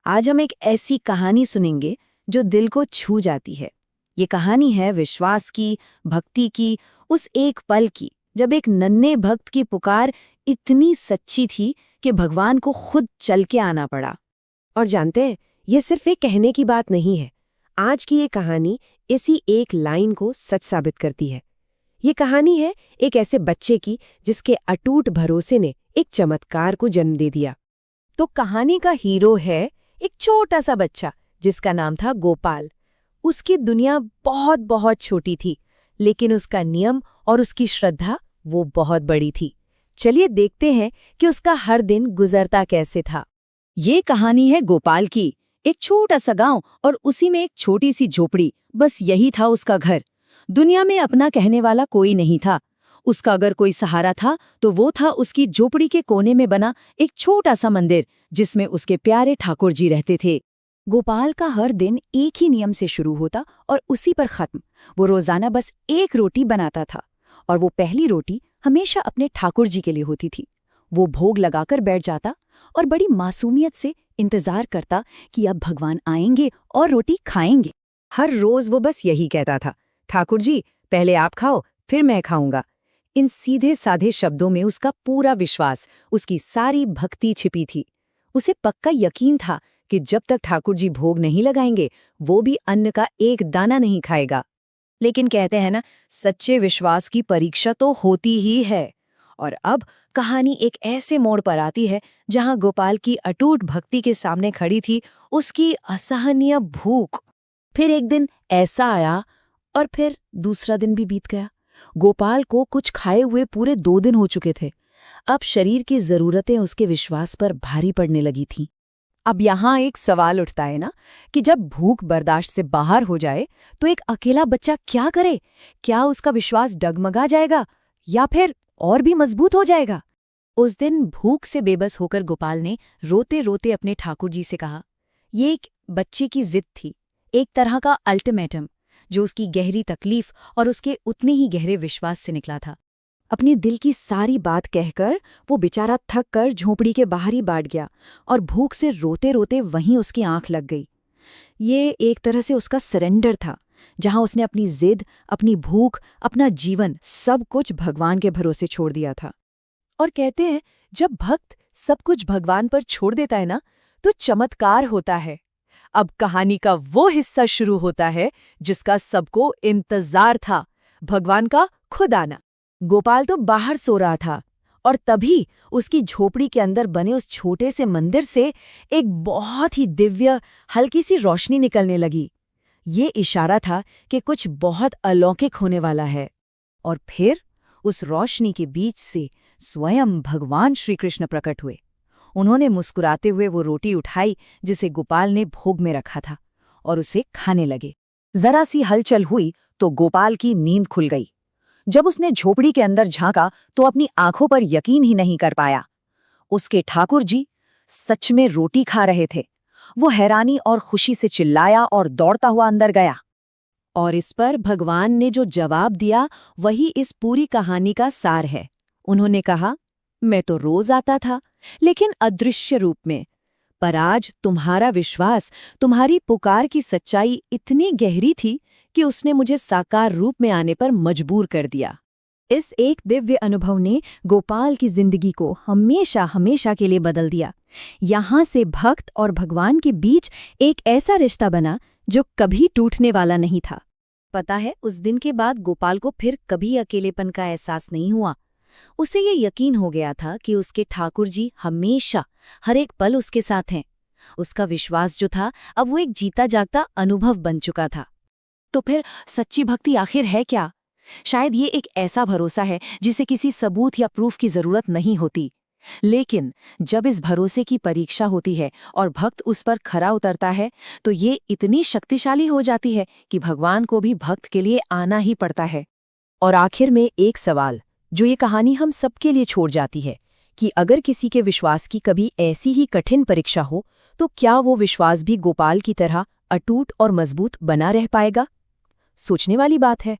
आज हम एक ऐसी कहानी सुनेंगे जो दिल को छू जाती है। ये कहानी है विश्वास की, भक्ति की, उस एक पल की जब एक नन्हे भक्त की पुकार इतनी सच्ची थी कि भगवान को खुद चल के आना पड़ा। और जानते हैं, ये सिर्फ एक कहने की बात नहीं है। आज की ये कहानी इसी एक लाइन को सच साबित करती है। ये कहानी है एक ऐसे बच्चे की जिसके अटूट भरोसे ने एक चमत्कार को जन्म दे दिया। तो कहानी का हीरो है एक छोटा सा बच्चा जिसका नाम था गोपाल। उसकी दुनिया बहुत बहुत छोटी थी, लेकिन उसका नियम और उसकी श्रद्धा वो बहुत बड़ी थी। चलिए देखते हैं कि उसका हर दिन गुजरता कैसे था। ये कहानी है गोपाल की। एक छोटा सा गांव और उसी में एक छोटी सी झोपड़ी, बस यही था उसका घर। दुनिया में अपना कहने वाला कोई नहीं था। उसका अगर कोई सहारा था तो वो था उसकी झोपड़ी के कोने में बना एक छोटा सा मंदिर जिसमें उसके प्यारे ठाकुर जी रहते थे। गोपाल का हर दिन एक ही नियम से शुरू होता और उसी पर खत्म। वो रोजाना बस एक रोटी बनाता था और वो पहली रोटी हमेशा अपने ठाकुर जी के लिए होती थी। वो भोग लगाकर बैठ जाता और बड़ी मासूमियत से इंतजार करता कि अब भगवान आएंगे और रोटी खाएंगे। हर रोज वो बस यही कहता था, ठाकुर जी पहले आप खाओ फिर मैं खाऊंगा। इन सीधे साधे शब्दों में उसका पूरा विश्वास, उसकी सारी भक्ति छिपी थी। उसे पक्का यकीन था कि जब तक ठाकुर जी भोग नहीं लगाएंगे वो भी अन्न का एक दाना नहीं खाएगा। लेकिन कहते हैं ना, सच्चे विश्वास की परीक्षा तो होती ही है। और अब कहानी एक ऐसे मोड़ पर आती है जहां गोपाल की अटूट भक्ति के सामने खड़ी थी उसकी असहनीय भूख। फिर एक दिन ऐसा आया और फिर दूसरा दिन भी बीत गया। गोपाल को कुछ खाए हुए पूरे 2 दिन हो चुके थे। अब शरीर की जरूरतें उसके विश्वास पर भारी पड़ने लगी थीं। अब यहाँ एक सवाल उठता है ना कि जब भूख बर्दाश्त से बाहर हो जाए तो एक अकेला बच्चा क्या करे? क्या उसका विश्वास डगमगा जाएगा या फिर और भी मजबूत हो जाएगा? उस दिन भूख से बेबस होकर गोपाल ने रोते रोते अपने ठाकुर जी से कहा। ये एक बच्चे की जिद थी, एक तरह का अल्टीमेटम जो उसकी गहरी तकलीफ और उसके उतने ही गहरे विश्वास से निकला था। अपने दिल की सारी बात कहकर वो बेचारा थक कर झोंपड़ी के बाहर ही बैठ गया और भूख से रोते रोते वहीं उसकी आंख लग गई। ये एक तरह से उसका सरेंडर था, जहां उसने अपनी जिद, अपनी भूख, अपना जीवन सब कुछ भगवान के भरोसे छोड़ दिया था। और कहते हैं, जब भक्त सब कुछ भगवान पर छोड़ देता है ना, तो चमत्कार होता है। अब कहानी का वो हिस्सा शुरू होता है जिसका सबको इंतजार था, भगवान का खुद आना। गोपाल तो बाहर सो रहा था और तभी उसकी झोपड़ी के अंदर बने उस छोटे से मंदिर से एक बहुत ही दिव्य हल्की सी रोशनी निकलने लगी। ये इशारा था कि कुछ बहुत अलौकिक होने वाला है। और फिर उस रोशनी के बीच से स्वयं भगवान श्री कृष्ण प्रकट हुए। उन्होंने मुस्कुराते हुए वो रोटी उठाई जिसे गोपाल ने भोग में रखा था और उसे खाने लगे। जरा सी हलचल हुई तो गोपाल की नींद खुल गई। जब उसने झोपड़ी के अंदर झांका तो अपनी आंखों पर यकीन ही नहीं कर पाया। उसके ठाकुर जी सच में रोटी खा रहे थे। वो हैरानी और खुशी से चिल्लाया और दौड़ता हुआ अंदर गया। और इस पर भगवान ने जो जवाब दिया वही इस पूरी कहानी का सार है। उन्होंने कहा, मैं तो रोज आता था, लेकिन अदृश्य रूप में, पर आज तुम्हारा विश्वास, तुम्हारी पुकार की सच्चाई इतनी गहरी थी कि उसने मुझे साकार रूप में आने पर मजबूर कर दिया। इस एक दिव्य अनुभव ने गोपाल की जिंदगी को हमेशा हमेशा के लिए बदल दिया। यहाँ से भक्त और भगवान के बीच एक ऐसा रिश्ता बना जो कभी टूटने वाला नहीं था। पता है, उस दिन के बाद गोपाल को फिर कभी अकेलेपन का एहसास नहीं हुआ। उसे ये यकीन हो गया था कि उसके ठाकुर जी हमेशा, हर एक पल उसके साथ हैं। उसका विश्वास जो था अब वो एक जीता जागता अनुभव बन चुका था। तो फिर सच्ची भक्ति आखिर है क्या? शायद ये एक ऐसा भरोसा है जिसे किसी सबूत या प्रूफ की जरूरत नहीं होती। लेकिन जब इस भरोसे की परीक्षा होती है और भक्त उस पर खरा उतरता है तो ये इतनी शक्तिशाली हो जाती है कि भगवान को भी भक्त के लिए आना ही पड़ता है। और आखिर में एक सवाल जो ये कहानी हम सबके लिए छोड़ जाती है कि अगर किसी के विश्वास की कभी ऐसी ही कठिन परीक्षा हो तो क्या वो विश्वास भी गोपाल की तरह अटूट और मजबूत बना रह पाएगा? सोचने वाली बात है।